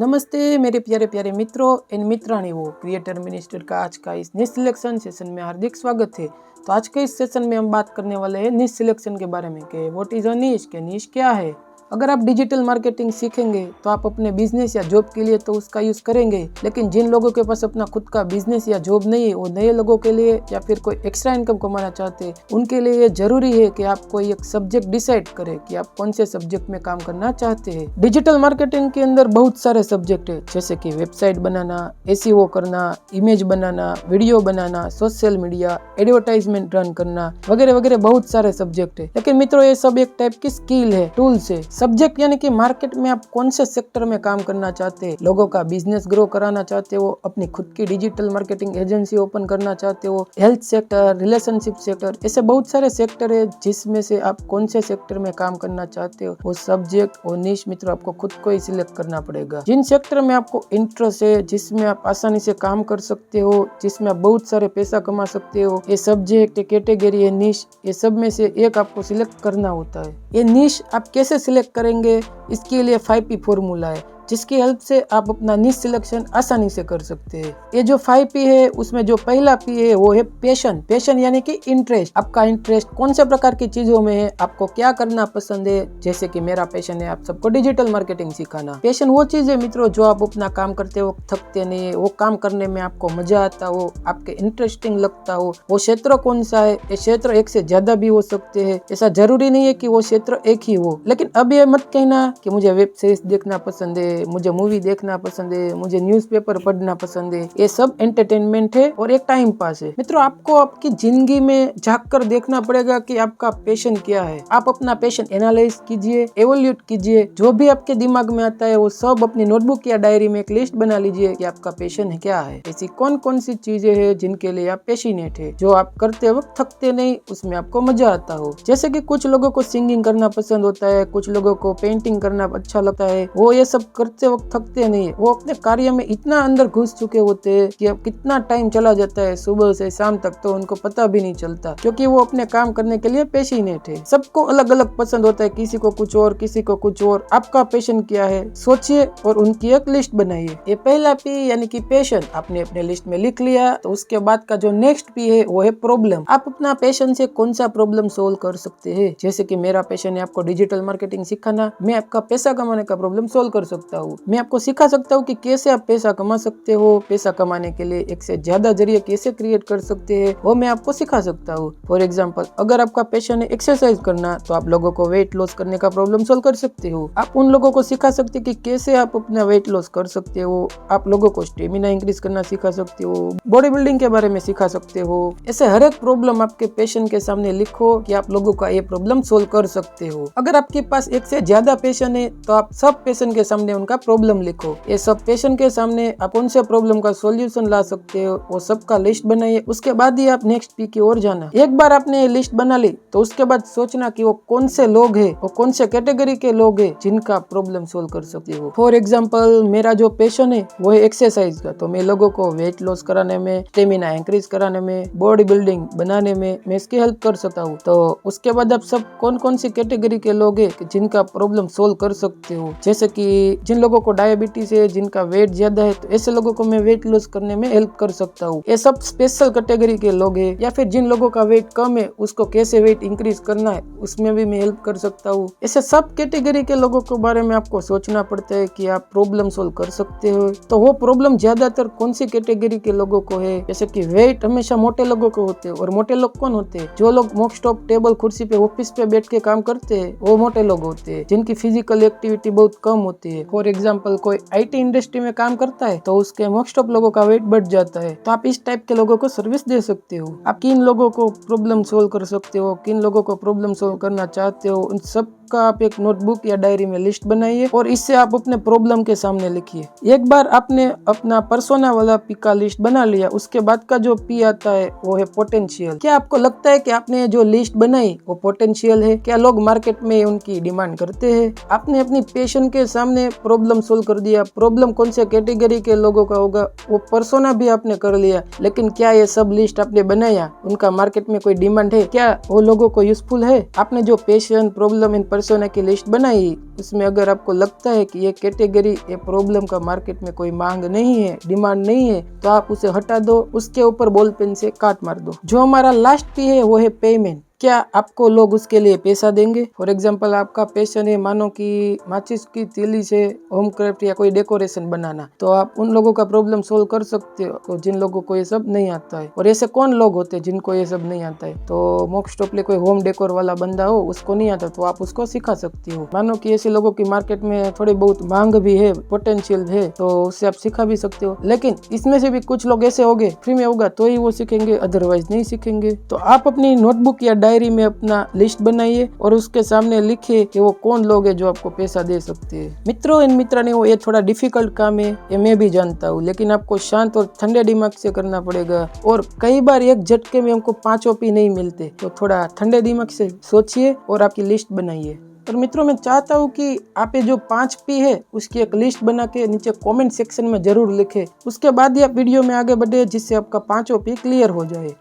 नमस्ते मेरे प्यारे प्यारे मित्रों एंड मित्राणियों। क्रिएटर मिनिस्टर का आज का इस निश सिलेक्शन सेशन में हार्दिक स्वागत है। तो आज के इस सेशन में हम बात करने वाले हैं निश सिलेक्शन के बारे में कि व्हाट इज अ निश, के निश क्या है। अगर आप डिजिटल मार्केटिंग सीखेंगे तो आप अपने बिजनेस या जॉब के लिए तो उसका यूज करेंगे, लेकिन जिन लोगों के पास अपना खुद का बिजनेस या जॉब नहीं है, वो नए लोगों के लिए या फिर कोई एक्स्ट्रा इनकम कमाना चाहते हैं, उनके लिए ये जरूरी है कि आप कोई एक सब्जेक्ट डिसाइड करें कि आप कौन से सब्जेक्ट में काम करना चाहते हैं। डिजिटल मार्केटिंग के अंदर बहुत सारे सब्जेक्ट है, जैसे कि वेबसाइट बनाना, एसईओ करना, इमेज बनाना, वीडियो बनाना, सोशल मीडिया, एडवर्टाइजमेंट रन करना वगैरह वगैरह बहुत सारे सब्जेक्ट है। लेकिन मित्रों, ये सब एक टाइप की स्किल है, टूल्स है। सब्जेक्ट यानी कि मार्केट में आप कौन से सेक्टर में काम करना चाहते हैं, लोगों का बिजनेस ग्रो कराना चाहते हो, अपनी खुद की डिजिटल मार्केटिंग एजेंसी ओपन करना चाहते हो, हेल्थ सेक्टर, रिलेशनशिप सेक्टर, ऐसे बहुत सारे सेक्टर है जिसमें से आप कौन से सेक्टर में काम करना चाहते हो, वो सब्जेक्ट वो निश मित्रों आपको खुद को ही सिलेक्ट करना पड़ेगा। जिन सेक्टर में आपको इंटरेस्ट है, जिसमें आप आसानी से काम कर सकते हो, जिसमें आप बहुत सारे पैसा कमा सकते हो, ये सब्जेक्ट, कैटेगरी है, निश, ये सब में से एक आपको सिलेक्ट करना होता है। ये निश आप कैसे सिलेक्ट करेंगे, इसके लिए 5P फॉर्मूला है, जिसकी हेल्प से आप अपना निश सिलेक्शन आसानी से कर सकते हैं। ये जो 5P है, उसमें जो पहला P है वो है पैशन। पैशन यानी कि इंटरेस्ट। आपका इंटरेस्ट कौन से प्रकार की चीजों में है, आपको क्या करना पसंद है। जैसे कि मेरा पैशन है आप सबको डिजिटल मार्केटिंग सिखाना। पैशन वो चीज है मित्रों जो आप अपना काम करते हो थकते नहीं है, वो काम करने में आपको मजा आता हो, आपके इंटरेस्टिंग लगता हो। वो क्षेत्र कौन सा है, ये क्षेत्र एक से ज्यादा भी हो सकते हैं, ऐसा जरूरी नहीं है कि वो क्षेत्र एक ही हो। लेकिन अब ये मत कहना कि मुझे वेब सीरीज देखना पसंद है, मुझे मूवी देखना पसंद है, मुझे न्यूज़पेपर पढ़ना पसंद है। ये सब एंटरटेनमेंट है और एक टाइम पास है। मित्रों, आपको आपकी जिंदगी में झांक कर देखना पड़ेगा कि आपका पैशन क्या है। आप अपना पैशन एनालाइज कीजिए, एवोल्यूट कीजिए, जो भी आपके दिमाग में आता है वो सब अपनी नोटबुक या डायरी में एक लिस्ट बना लीजिए कि आपका पैशन क्या है। ऐसी कौन कौन सी चीजें हैं जिनके लिए आप पैशनेट है, जो आप करते वक्त थकते नहीं, उसमें आपको मजा आता हो। जैसे कि कुछ लोगों को सिंगिंग करना पसंद होता है, कुछ लोगों को पेंटिंग करना अच्छा लगता है, वो ये सब करते वक्त थकते नहीं है। वो अपने कार्य में इतना अंदर घुस चुके होते हैं कि अब कितना टाइम चला जाता है सुबह से शाम तक तो उनको पता भी नहीं चलता, क्योंकि वो अपने काम करने के लिए पैशनेट है। सबको अलग अलग पसंद होता है, किसी को कुछ और, किसी को कुछ और। आपका पैशन क्या है, सोचिए और उनकी एक लिस्ट बनाइए। ये पहला P यानी कि पैशन आपने अपने लिस्ट में लिख लिया, तो उसके बाद का जो नेक्स्ट P है वो है प्रॉब्लम। आप अपना पैशन से कौन सा प्रॉब्लम सोल्व कर सकते हैं। जैसे कि मेरा पैशन है आपको डिजिटल मार्केटिंग सिखाना, मैं आपका पैसा कमाने का प्रॉब्लम सोल्व कर सकता हूँ। मैं आपको सिखा सकता हूँ कि कैसे आप पैसा कमा सकते हो, पैसा कमाने के लिए एक से ज्यादा जरिए कैसे क्रिएट कर सकते हैं, वो मैं आपको सिखा सकता हूँ। फॉर एग्जांपल, अगर आपका पैशन है एक्सरसाइज करना, तो आप लोगों को वेट लॉस करने का प्रॉब्लम सोल्व कर सकते हो। आप उन लोगों को सिखा सकते हैं कि कैसे आप अपना वेट लॉस कर सकते हो। आप लोगों को स्टेमिना इंक्रीज करना सिखा सकते हो, बॉडी बिल्डिंग के बारे में सिखा सकते हो। ऐसे हर एक प्रॉब्लम आपके पैशन के सामने लिखो कि आप लोगों का ये प्रॉब्लम सोल्व कर सकते हो। अगर आपके पास एक से ज्यादा पैशन है, तो आप सब पैशन के सामने उनका प्रॉब्लम लिखो। ये सब पैशन के सामने आप कौन से प्रॉब्लम का सॉल्यूशन ला सकते हो, वो सब का लिस्ट बनाइए। उसके बाद ही आप नेक्स्ट P की ओर जाना। एक बार आपने ये लिस्ट बना ली, तो उसके बाद सोचना कि वो कौन से लोग हैं, वो कौन से कैटेगरी के लोग हैं जिनका प्रॉब्लम सोल्व कर सकते हो। फॉर एग्जांपल, मेरा जो पैशन है वो है एक्सरसाइज का, तो मैं लोगों को वेट लॉस कराने में, स्टेमिना इंक्रीज कराने में, बॉडी बिल्डिंग बनाने में मैं इसकी हेल्प कर सकता हूँ। तो उसके बाद आप सब कौन कौन सी कैटेगरी के लोग हैं जिनका प्रॉब्लम सोल्व कर सकते हो। जैसे कि जिन लोगों को डायबिटीज है, जिनका वेट ज्यादा है, तो ऐसे लोगों को मैं वेट लॉस करने में हेल्प कर सकता हूँ। ये सब स्पेशल कैटेगरी के लोग हैं। या फिर जिन लोगों का वेट कम है, उसको कैसे वेट इंक्रीज करना है, उसमें भी मैं हेल्प कर सकता हूँ। ऐसे सब कैटेगरी के लोगों के बारे में आपको सोचना पड़ता है कि आप प्रॉब्लम सोल्व कर सकते हो। तो वो प्रॉब्लम ज्यादातर कौन सी कैटेगरी के लोगों को है। जैसे कि वेट हमेशा मोटे लोगों को होते हैं, और मोटे लोग कौन होते हैं, जो लोग मोस्टॉप टेबल कुर्सी पे ऑफिस पे बैठ के काम करते हैं, वो मोटे लोग होते हैं, जिनकी फिजिकल एक्टिविटी बहुत कम होती है। फॉर एग्जाम्पल, कोई IT इंडस्ट्री में काम करता है, तो उसके मोस्ट ऑफ लोगों का वेट बढ़ जाता है। तो आप इस टाइप के लोगों को सर्विस दे सकते हो। आप किन लोगों को प्रॉब्लम सोल्व कर सकते हो, किन लोगों को प्रॉब्लम सोल्व करना चाहते हो, उन सब का आप एक नोटबुक या डायरी में लिस्ट बनाइए और इससे आप अपने प्रॉब्लम के सामने लिखिए। एक बार आपने अपना पर्सोना वाला P का लिस्ट बना लिया, उसके बाद का जो P आता है वो है पोटेंशियल। क्या आपको लगता है कि आपने जो लिस्ट बनाई वो पोटेंशियल है? क्या लोग मार्केट में उनकी डिमांड करते हैं? आपने अपनी पैशन के सामने प्रॉब्लम सोल्व कर दिया। प्रॉब्लम कौन से कैटेगरी के लोगों का होगा, वो पर्सोना भी आपने कर लिया। लेकिन क्या ये सब लिस्ट आपने बनाया, उनका मार्केट में कोई डिमांड है? क्या वो लोगों को यूजफुल है? आपने जो पैशन, प्रॉब्लम एंड पर्सोना की लिस्ट बनाई, उसमें अगर आपको लगता है कि ये कैटेगरी, ये प्रॉब्लम का मार्केट में कोई मांग नहीं है, डिमांड नहीं है, तो आप उसे हटा दो, उसके ऊपर बॉल पेन से काट मार दो। जो हमारा लास्ट पी है वो है पेमेंट। क्या आपको लोग उसके लिए पैसा देंगे? फॉर एग्जाम्पल आपका पैशन है मानो कि माचिस की तीली से होम क्राफ्ट या कोई डेकोरेशन बनाना, तो आप उन लोगों का प्रॉब्लम सोल्व कर सकते हो जिन लोगों को ये सब नहीं आता है। और ऐसे कौन लोग होते हैं जिनको ये सब नहीं आता है? तो मोस्ट ऑफली कोई होम डेकोर वाला बंदा हो, उसको नहीं आता तो आप उसको सिखा सकती हो। मानो कि ऐसे लोगों की मार्केट में थोड़ी बहुत मांग भी है, पोटेंशियल है, तो उससे आप सिखा भी सकते हो। लेकिन इसमें से भी कुछ लोग ऐसे होंगे, फ्री में होगा तो ही वो सीखेंगे, अदरवाइज नहीं सीखेंगे। तो आप अपनी नोटबुक या डायरी में अपना लिस्ट बनाइए और उसके सामने लिखिए कि वो कौन लोग हैं जो आपको पैसा दे सकते हैं। मित्रों एंड मित्रानी, ये थोड़ा डिफिकल्ट काम है, ये मैं भी जानता हूँ, लेकिन आपको शांत और ठंडे दिमाग से करना पड़ेगा। और कई बार एक झटके में हमको 5 OP नहीं मिलते, तो थोड़ा ठंडे दिमाग से सोचिए और आपकी लिस्ट बनाइए। और मित्रों, मैं चाहता हूँ कि आप ये जो 5 P है उसकी एक लिस्ट बना के नीचे कमेंट सेक्शन में जरूर लिखें। उसके बाद ही आप वीडियो में आगे बढ़े, जिससे आपका 5 OP क्लियर हो जाए।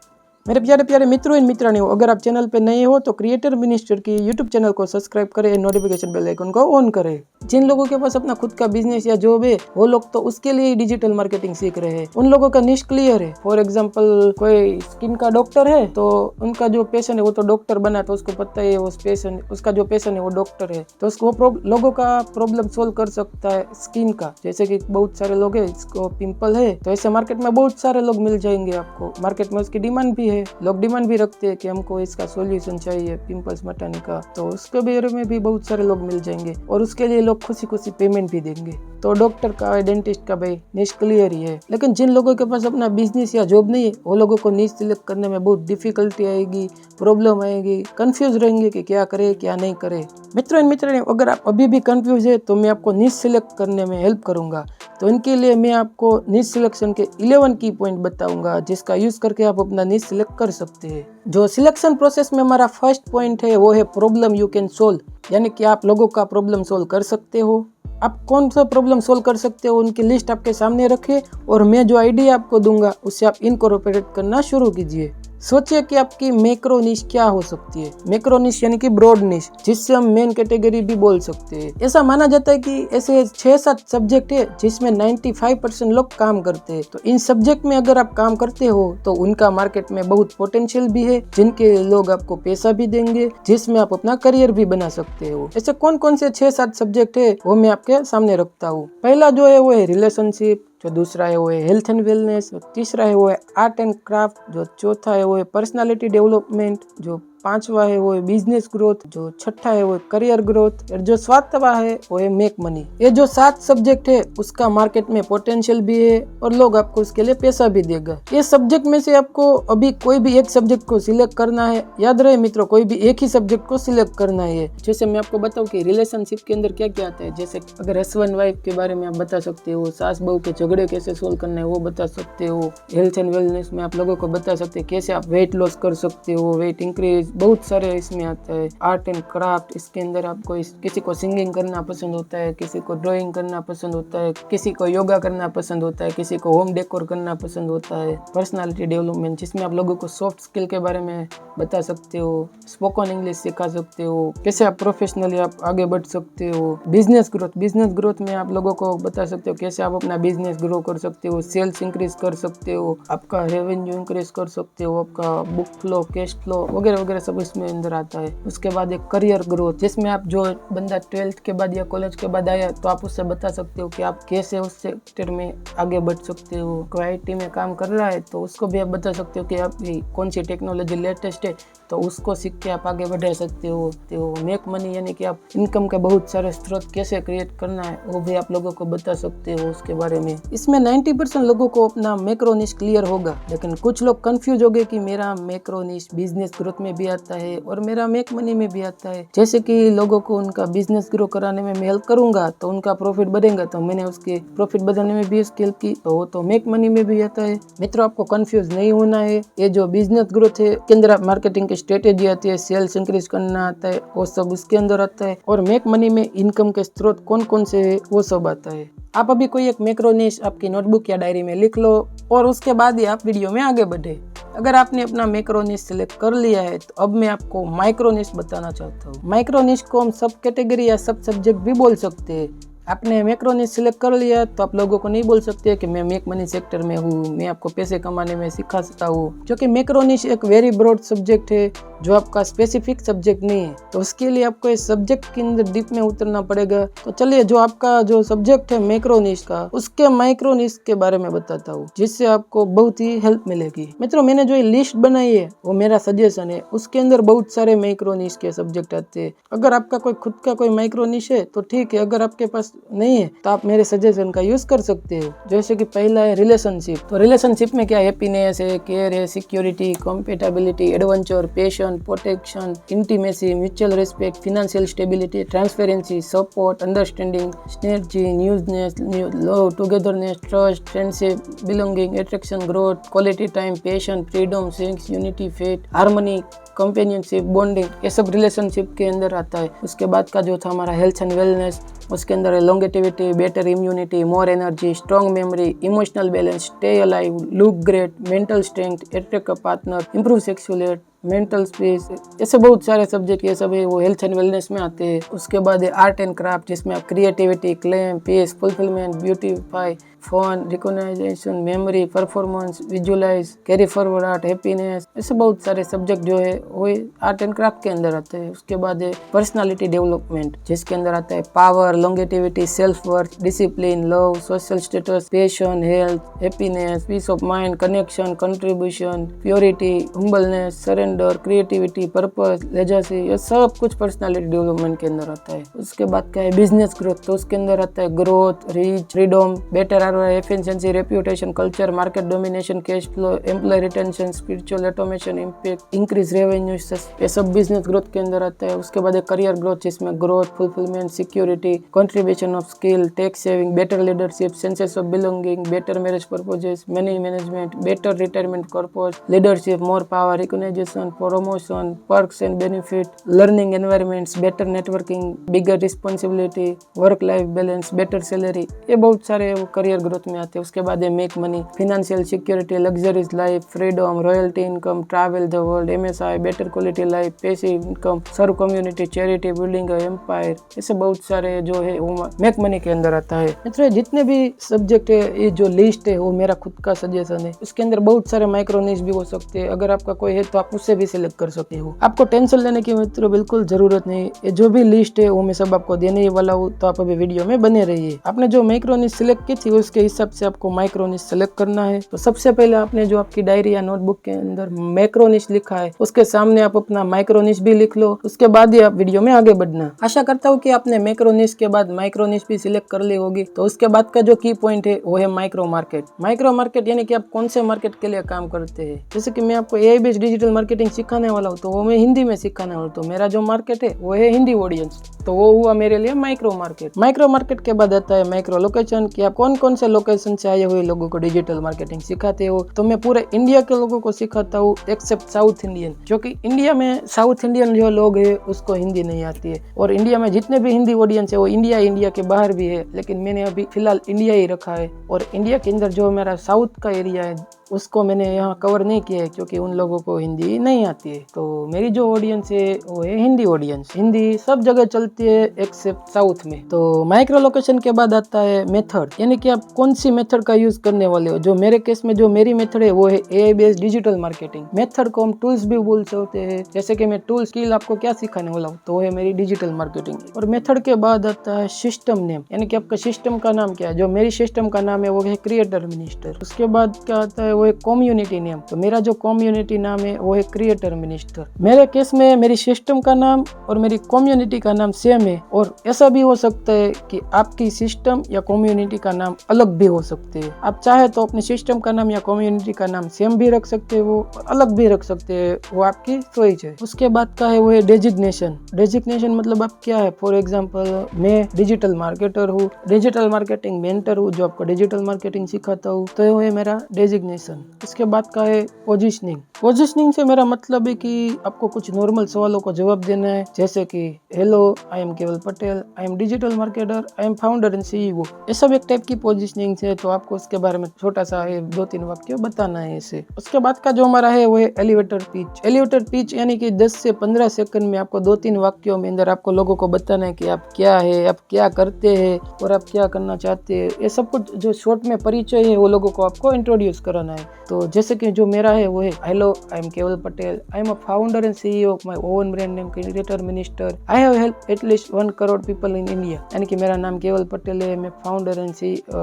मेरे प्यारे प्यारे मित्रों एंड मित्रानियों, अगर आप चैनल पे नए हो तो क्रिएटर मिनिस्टर की यूट्यूब चैनल को सब्सक्राइब करें, नोटिफिकेशन बेल आइकन को ऑन करें। जिन लोगों के पास अपना खुद का बिजनेस या जॉब है, वो लोग तो उसके लिए डिजिटल मार्केटिंग सीख रहे हैं। उन लोगों का निश क्लियर है। फॉर एग्जाम्पल कोई स्किन का डॉक्टर है, तो उनका जो पेशेंट है वो तो डॉक्टर बना, तो उसको पता है उसका जो पेशेंट है वो डॉक्टर है, तो उसको लोगों का प्रॉब्लम सोल्व कर सकता है स्किन का। जैसे कि बहुत सारे लोग हैं इसको पिंपल है, तो ऐसे मार्केट में बहुत सारे लोग मिल जाएंगे आपको। मार्केट में उसकी डिमांड भी है, लोग डिमांड भी रखते हैं कि हमको इसका सॉल्यूशन चाहिए पिंपल्स मिटाने का, तो उसके बारे में भी बहुत सारे लोग मिल जाएंगे और उसके लिए लोग खुशी खुशी पेमेंट भी देंगे। तो डॉक्टर का, डेंटिस्ट का भाई निश क्लियर ही है। लेकिन जिन लोगों के पास अपना बिजनेस या जॉब नहीं है, वो लोगों को निश सिलेक्ट करने में बहुत डिफिकल्टी आएगी, प्रॉब्लम आएगी, कंफ्यूज रहेंगे कि क्या करे क्या नहीं करे। मित्रों अगर आप अभी भी कंफ्यूज है तो मैं आपको निश सिलेक्ट करने में हेल्प करूंगा। तो इनके लिए मैं आपको निश सिलेक्शन के 11 की पॉइंट बताऊंगा, जिसका यूज करके आप अपना निश सिलेक्ट कर सकते हैं। जो सिलेक्शन प्रोसेस में हमारा फर्स्ट पॉइंट है वो है प्रॉब्लम यू कैन सोल्व, यानी कि आप लोगों का प्रॉब्लम सोल्व कर सकते हो। आप कौन सा प्रॉब्लम सोल्व कर सकते हो उनकी लिस्ट आपके सामने रखिए, और मैं जो आइडिया आपको दूंगा उससे आप इनकॉर्पोरेट करना शुरू कीजिए। सोचिए कि आपकी मैक्रो निश क्या हो सकती है। मैक्रो निश यानी कि ब्रॉड निश, जिससे हम मेन कैटेगरी भी बोल सकते हैं। ऐसा माना जाता है कि ऐसे 6-7 सब्जेक्ट है जिसमें 95% लोग काम करते हैं। तो इन सब्जेक्ट में अगर आप काम करते हो तो उनका मार्केट में बहुत पोटेंशियल भी है, जिनके लोग आपको पैसा भी देंगे, जिसमें आप अपना करियर भी बना सकते हो। ऐसे कौन कौन से 6-7 सब्जेक्ट है वो मैं आपके सामने रखता हूँ। पहला जो है वो है रिलेशनशिप, जो दूसरा है वो है हेल्थ एंड वेलनेस, जो तीसरा है वो है आर्ट एंड क्राफ्ट, जो चौथा है वो है पर्सनालिटी डेवलपमेंट, जो पांचवा है वो है बिजनेस ग्रोथ, जो छठा है वो है करियर ग्रोथ, और जो सातवां है वो है मेक मनी। ये जो 7 सब्जेक्ट है उसका मार्केट में पोटेंशियल भी है और लोग आपको उसके लिए पैसा भी देगा। ये सब्जेक्ट में से आपको अभी कोई भी एक सब्जेक्ट को सिलेक्ट करना है। याद रहे मित्रों, कोई भी एक ही सब्जेक्ट को सिलेक्ट करना है। जैसे मैं आपको बताऊं कि रिलेशनशिप के अंदर क्या क्या आता है, जैसे अगर हस्बैंड वाइफ के बारे में आप बता सकते हो, सास बहू के झगड़े कैसे सोल्व करना है वो बता सकते हो। हेल्थ एंड वेलनेस में आप लोगों को बता सकते हैं कैसे आप वेट लॉस कर सकते हो, वेट इंक्रीज, बहुत सारे इसमें आता है। आर्ट एंड क्राफ्ट, इसके अंदर आपको किसी को सिंगिंग करना पसंद होता है, किसी को ड्राइंग करना पसंद होता है, किसी को योगा करना पसंद होता है, किसी को होम डेकोर करना पसंद होता है। पर्सनालिटी डेवलपमेंट, जिसमें आप लोगों को सॉफ्ट स्किल के बारे में बता सकते हो, स्पोकन इंग्लिश सिखा सकते हो, कैसे आप प्रोफेशनली आप आगे बढ़ सकते हो। बिजनेस ग्रोथ में आप लोगों को बता सकते हो कैसे आप अपना बिजनेस ग्रो कर सकते हो, सेल्स इंक्रीज कर सकते हो, आपका रेवेन्यू इंक्रीज कर सकते हो, आपका बुक फ्लो, कैश फ्लो वगैरह वगैरह सब इसमें अंदर आता है। उसके बाद एक करियर ग्रोथ, जिसमें आप जो बंदा 12th के बाद या कॉलेज के बाद आया तो आप उससे बता सकते हो कि आप कैसे उस सेक्टर में आगे बढ़ सकते हो। कोई IT में काम कर रहा है तो उसको भी आप बता सकते हो कि आप कौन सी टेक्नोलॉजी लेटेस्ट है तो उसको सीख के आप आगे बढ़ा सकते हो। तो मेक मनी यानी कि आप इनकम के बहुत सारे स्रोत कैसे क्रिएट करना है वो भी आप लोगों को बता सकते हो उसके बारे में। इसमें 90% लोगों को अपना मैक्रो निश क्लियर होगा, लेकिन कुछ लोग कंफ्यूज हो गए कि मेरा मैक्रो निश बिजनेस ग्रोथ में भी आता है और मेरा मेक मनी में भी आता है। जैसे कि लोगों को उनका बिजनेस ग्रो कराने में मैं हेल्प करूंगा तो उनका प्रॉफिट बढ़ेगा, तो मैंने उसके प्रॉफिट बढ़ाने में भी उसकी हेल्प की तो वो तो मेक मनी में भी आता है। मित्रों, आपको कंफ्यूज नहीं होना है। ये जो बिजनेस ग्रोथ है के अंदर मार्केटिंग की स्ट्रेटेजी आती है, सेल्स इंक्रीज करना आता है, वो सब उसके अंदर आता है। और मेक मनी में इनकम के स्रोत कौन कौन से है वो सब आता है। आप अभी कोई एक मैक्रो निश आपकी नोटबुक या डायरी में लिख लो और उसके बाद ही आप वीडियो में आगे बढ़े। अगर आपने अपना मैक्रो निश सिलेक्ट कर लिया है तो अब मैं आपको माइक्रो निश बताना चाहता हूँ। माइक्रो निश को हम सब कैटेगरी या सब सब्जेक्ट भी बोल सकते हैं। आपने मैक्रो निश सिलेक्ट कर लिया तो आप लोगों को नहीं बोल सकते कि मैं मेक मनी सेक्टर में हूँ, मैं आपको पैसे कमाने में सिखा सकता हूँ, क्योंकि मैक्रो निश एक वेरी ब्रॉड सब्जेक्ट है जो आपका स्पेसिफिक सब्जेक्ट नहीं है। तो उसके लिए आपको इस सब्जेक्ट के अंदर डीप में उतरना पड़ेगा। तो चलिए जो आपका जो सब्जेक्ट है मैक्रो निश का, उसके माइक्रो निश के बारे में बताता हूँ, जिससे आपको बहुत ही हेल्प मिलेगी। मित्रों, मैंने जो ये लिस्ट बनाई है वो मेरा सजेशन है, उसके अंदर बहुत सारे माइक्रो निश के सब्जेक्ट आते हैं। अगर आपका कोई खुद का कोई माइक्रो निश है तो ठीक है, अगर आपके पास नहीं है तो आप मेरे सजेशन का यूज कर सकते हो। जैसे कि पहला है रिलेशनशिप। तो रिलेशनशिप में क्या हैप्पीनेस है, केयर है, security, compatibility, adventure, passion, protection, intimacy, mutual respect, financial stability, transparency, support, understanding, synergy, newness, love, togetherness, trust, friendship, belonging, attraction, growth, quality time, passion, freedom, sex, unity, faith, harmony, companionship, bonding, ये सब relationship के अंदर आता है। उसके बाद का जो था हमारा हेल्थ एंड वेलनेस, उसके अंदर है longevity, better immunity, more energy, strong memory, emotional balance, stay alive, look great, mental strength, attract a partner, improve sexuality, mental space, ऐसे बहुत सारे सब्जेक्ट ये सब है वो हेल्थ एंड वेलनेस में आते हैं। उसके बाद है आर्ट एंड क्राफ्ट, जिसमें आप creativity, claim, peace, fulfilment, beautify, fun, recognisation, memory, performance, visualise, carry forward art, happiness, ऐसे बहुत सारे सब्जेक्ट जो है वो आर्ट एंड क्राफ्ट के अंदर आते हैं। उसके बाद है पर्सनालिटी डेवलपमेंट, जिसके अंदर आता है power, longevity, self worth, discipline, love, social status, passion, health, happiness, peace of mind, connection, contribution, purity, humbleness, surrender, creativity, purpose, legacy, ये सब कुछ पर्सनालिटी डेवलपमेंट के अंदर आता है। उसके बाद क्या है बिजनेस ग्रोथ। तो उसके अंदर आता है growth, reach, freedom, better efficiency, reputation, culture, market domination, cash flow, employ retention, spiritual automation, impact, increase revenue, ये सब बिजनेस ग्रोथ के अंदर आता है। उसके बाद करियर ग्रोथ, जिसमें growth, fulfilment, security, contribution of skill, tax saving, better leadership, senses of belonging, better marriage purposes, money management, better retirement purpose, leadership, more power, recognition, promotion, perks and benefit, learning environments, better networking, bigger responsibility, work life balance, better salary, ये बहुत सारे वो career growth में आते हैं। उसके बाद है make money, financial security, luxuries life, freedom, royalty income, travel the world, MSI, better quality life, passive income, serve community, charity, building empire, ऐसे बहुत सारे जो है वो मेक मनी के अंदर आता है। मित्रों, जितने भी सब्जेक्ट है, ये जो लिस्ट है वो मेरा खुद का सजेशन है। इसके अंदर बहुत सारे माइक्रो निश भी हो सकते हैं। अगर आपका कोई है तो आप उससे भी सिलेक्ट कर सकते हो। आपको टेंशन लेने की मित्रों बिल्कुल जरूरत नहीं। ये जो भी लिस्ट है वो मैं सब आपको देने ही वाला हूँ, तो आप अभी वीडियो में बने रहिए। आपने जो माइक्रो निश सिलेक्ट की थी उसके हिसाब से आपको माइक्रो निश सेलेक्ट करना है। तो सबसे पहले आपने जो आपकी डायरी या नोटबुक के अंदर माइक्रो निश लिखा है उसके सामने आप अपना माइक्रो निश भी लिख लो। उसके बाद ही आप वीडियो में आगे बढ़ना। आशा करता हूँ कि आपने माइक्रो निश के बाद माइक्रो निश भी सिलेक्ट कर ली होगी। तो उसके बाद का जो की पॉइंट है वो है माइक्रो मार्केट। माइक्रो मार्केट यानी कि आप कौन से मार्केट के लिए काम करते हैं। जैसे कि मैं आपको AI बेस्ड डिजिटल मार्केटिंग सिखाने वाला हूँ, तो वो मैं हिंदी में सिखाने वाला हूँ। तो मेरा जो मार्केट है वो है हिंदी ऑडियंस, तो वो हुआ मेरे लिए माइक्रो मार्केट। माइक्रो मार्केट के बाद आता है माइक्रो लोकेशन, कि आप कौन कौन से लोकेशन से आए हुए लोगों को डिजिटल मार्केटिंग सिखाते हो। तो मैं पूरे इंडिया के लोगों को सिखाता हूँ एक्सेप्ट साउथ इंडियन, जो कि इंडिया में साउथ इंडियन जो लोग है उसको हिंदी नहीं आती है। और इंडिया में जितने भी हिंदी ऑडियंस है वो इंडिया के बाहर भी है, लेकिन मैंने अभी फिलहाल इंडिया ही रखा है। और इंडिया के अंदर जो मेरा साउथ का एरिया है उसको मैंने यहाँ कवर नहीं किया है, क्योंकि उन लोगों को हिंदी नहीं आती है। तो मेरी जो ऑडियंस है वो है हिंदी ऑडियंस। हिंदी सब जगह चलती है एक्सेप्ट साउथ में। तो माइक्रो लोकेशन के बाद आता है मेथड, यानी कि आप कौन सी मेथड का यूज करने वाले हो। जो मेरे केस में जो मेरी मेथड है वो है AI based digital marketing. Method को हम टूल्स भी बोल सकते हैं। जैसे कि मैं टूल स्किल आपको क्या सिखाने वाला हूँ, तो वो है मेरी डिजिटल मार्केटिंग। और मेथड के बाद आता है सिस्टम नेम, यानी कि आपका सिस्टम का नाम क्या है। जो मेरी सिस्टम का नाम है वो है क्रिएटर मिनिस्टर। उसके बाद क्या आता है वो है कम्युनिटी नेम। तो मेरा जो कम्युनिटी नाम है वो है क्रिएटर मिनिस्टर। मेरे केस में मेरी सिस्टम का नाम और मेरी कम्युनिटी का नाम सेम है। और ऐसा भी हो सकता है कि आपकी सिस्टम या कम्युनिटी का नाम अलग भी हो सकते हैं। आप चाहे तो अपने सिस्टम का नाम या कम्युनिटी का नाम सेम भी रख सकते हो और अलग भी रख सकते हैं, वो आपकी चॉइस है। उसके बाद का है वो है डेजिग्नेशन। डेजिग्नेशन मतलब आप क्या है। फॉर एग्जाम्पल मैं डिजिटल मार्केटर हूँ, डिजिटल मार्केटिंग मेंटर हूँ, जो आपको डिजिटल मार्केटिंग सिखाता हूँ, तो वो है मेरा डेजिग्नेशन। सिलेक्शन। इसके बाद का है पोजीशनिंग। पोजीशनिंग से मेरा मतलब है कि आपको कुछ नॉर्मल सवालों को जवाब देना है, जैसे कि हेलो, आई एम केवल Patel, I am digital marketer, I am founder and CEO. ये सब एक टाइप की पोजीशनिंग है, तो आपको उसके बारे में छोटा सा 2-3 वाक्य बताना है इसे। उसके बाद का जो हमारा है वो है एलिवेटर पिच। एलिवेटर पिच यानी कि 10 से 15 सेकंड में आपको 2-3 वाक्यों में अंदर आपको लोगों को बताना है कि आप क्या है, आप क्या करते हैं और आप क्या करना चाहते हैं। ये सब कुछ जो शॉर्ट में परिचय है वो लोगों को आपको इंट्रोड्यूस कराना है। तो जैसे कि जो मेरा है वो है हेलो, आई एम केवल Patel, I am a founder and CEO of my own brand name creator minister, I have help at least 1 crore people in India. यानी कि मेरा नाम केवल पटेल है, मैं फाउंडर एंड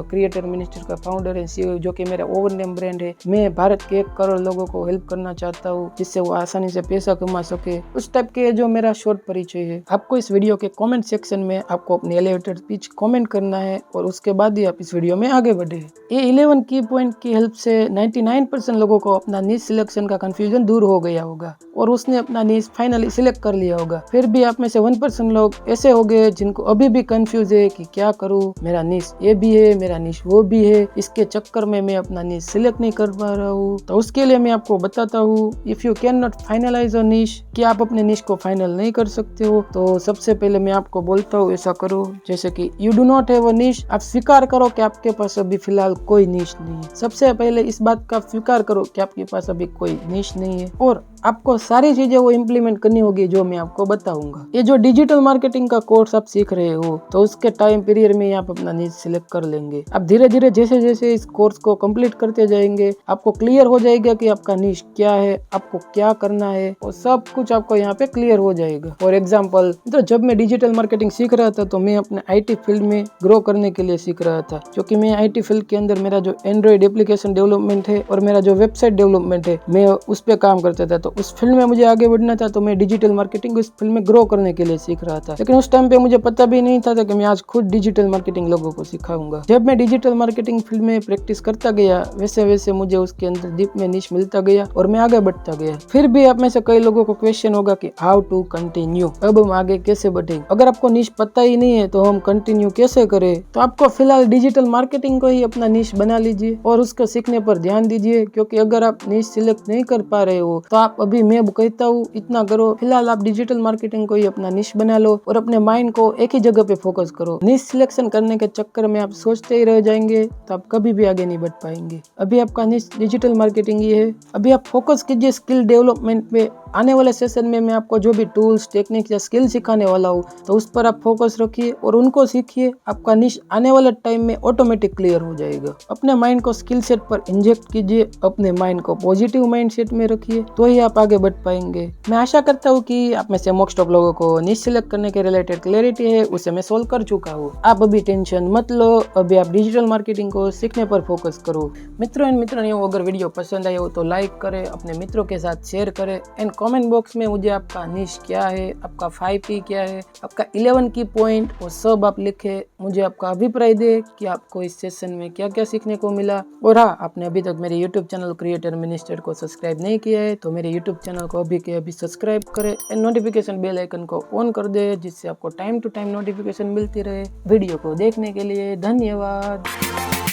क्रिएटर मिनिस्टर का फाउंडर एंड सीईओ, जो कि मेरा ओन नेम ब्रांड है। मैं भारत के 1 करोड़ लोगों को हेल्प करना चाहता हूँ जिससे वो आसानी से पैसा कमा सके। उस टाइप के जो मेरा शॉर्ट परिचय है। आपको इस वीडियो के कमेंट सेक्शन में आपको अपनी एलिवेटर पिच कमेंट करना है और उसके बाद ही आप इस वीडियो में आगे बढ़े। ये 11 की पॉइंट की हेल्प से 99% लोगों को अपना नीश सिलेक्शन का कंफ्यूजन दूर हो गया होगा और उसने अपना नीश फाइनली सिलेक्ट कर लिया होगा। फिर भी आप में से 1% लोग ऐसे हो गए जिनको अभी भी कंफ्यूज है कि क्या करूं, मेरा नीश ये भी है, मेरा नीश वो भी है, इसके चक्कर में मैं अपना नीश सिलेक्ट नहीं कर पा रहा हूँ। तो उसके लिए मैं आपको बताता हूँ, if you can not finalise a niche, कि आप अपने नीश को फाइनल नहीं कर सकते हो, तो सबसे पहले मैं आपको बोलता हूँ ऐसा करो। जैसे कि you do not have a niche, आप स्वीकार करो कि आपके पास अभी फिलहाल कोई नीश नहीं है। सबसे पहले इस बात का स्वीकार करो कि आपके पास अभी कोई नीश नहीं है और आपको सारी चीजें वो इम्प्लीमेंट करनी होगी जो मैं आपको बताऊंगा। ये जो डिजिटल मार्केटिंग का कोर्स आप सीख रहे हो, तो उसके टाइम पीरियड में आप अपना नीश सिलेक्ट कर लेंगे। आप धीरे धीरे जैसे जैसे इस कोर्स को कंप्लीट करते जाएंगे, आपको क्लियर हो जाएगा कि आपका नीश क्या है, आपको क्या करना है, और सब कुछ आपको यहाँ पे क्लियर हो जाएगा। फॉर एग्जाम्पल, तो जब मैं डिजिटल मार्केटिंग सीख रहा था तो मैं अपने IT फील्ड में ग्रो करने के लिए सीख रहा था, क्योंकि मैं IT फील्ड के अंदर मेरा जो एंड्रॉइड एप्लीकेशन डेवलपमेंट है और मेरा जो वेबसाइट डेवलपमेंट है, मैं उस पर काम करता था। तो उस फील्ड में मुझे आगे बढ़ना था, तो मैं डिजिटल मार्केटिंग उस फील्ड में ग्रो करने के लिए सीख रहा था। लेकिन उस टाइम पे मुझे पता भी नहीं था कि मैं आज खुद डिजिटल मार्केटिंग लोगों को सिखाऊंगा। जब मैं डिजिटल मार्केटिंग फील्ड में प्रैक्टिस करता गया, वैसे वैसे मुझे उसके अंदर डीप में निश मिलता गया और मैं आगे बढ़ता गया। फिर भी आप में से कई लोगों को क्वेश्चन होगा कि हाउ टू कंटिन्यू, अब हम आगे कैसे बढ़े। अगर आपको निश पता ही नहीं है तो हम कंटिन्यू कैसे करें। तो आपको फिलहाल डिजिटल मार्केटिंग को ही अपना निश बना लीजिए और उसको सीखने पर ध्यान दीजिए, क्योंकि अगर आप निश सिलेक्ट नहीं कर पा रहे हो तो आप अभी मैं कहता हूँ इतना करो, फिलहाल आप डिजिटल मार्केटिंग को ही अपना निश बना लो और अपने माइंड को एक ही जगह पे फोकस करो। निश सिलेक्शन करने के चक्कर में आप सोचते ही रह जाएंगे तो आप कभी भी आगे नहीं बढ़ पाएंगे। अभी आपका निश डिजिटल मार्केटिंग ही है। अभी आप फोकस कीजिए स्किल डेवलपमेंट पे। आने वाले सेशन में मैं आपको जो भी टूल्स, टेक्निक या स्किल सिखाने वाला हूँ, तो उस पर आप फोकस रखिए और उनको सीखिए। आपका निश आने वाले टाइम में ऑटोमेटिक क्लियर हो जाएगा। अपने माइंड को स्किल सेट पर इंजेक्ट कीजिए, अपने माइंड को पॉजिटिव माइंड सेट में रखिए, तो ही आप आगे बढ़ पाएंगे। मैं आशा करता हूँ कि आप में से मोस्ट ऑफ लोगों को निश सिलेक्ट करने के रिलेटेड क्लैरिटी है, उसे मैं सोल्व कर चुका हूँ। आप अभी टेंशन मत लो, अभी आप डिजिटल मार्केटिंग को सीखने पर फोकस करो। मित्रों एंड मित्रों, अगर वीडियो पसंद आए हो तो लाइक करें, अपने मित्रों के साथ शेयर करें एंड कमेंट बॉक्स में मुझे आपका निश क्या है, आपका 5P क्या है, आपका 11 की पॉइंट, वो सब आप लिखे। मुझे आपका अभिप्राय दे कि आपको इस सेशन में क्या क्या सीखने को मिला। और हाँ, आपने अभी तक मेरे YouTube चैनल क्रिएटर मिनिस्टर को सब्सक्राइब नहीं किया है तो मेरे YouTube चैनल को अभी के अभी सब्सक्राइब करें एंड नोटिफिकेशन बेल आइकन को ऑन कर दे, जिससे आपको टाइम टू टाइम नोटिफिकेशन मिलती रहे। वीडियो को देखने के लिए धन्यवाद।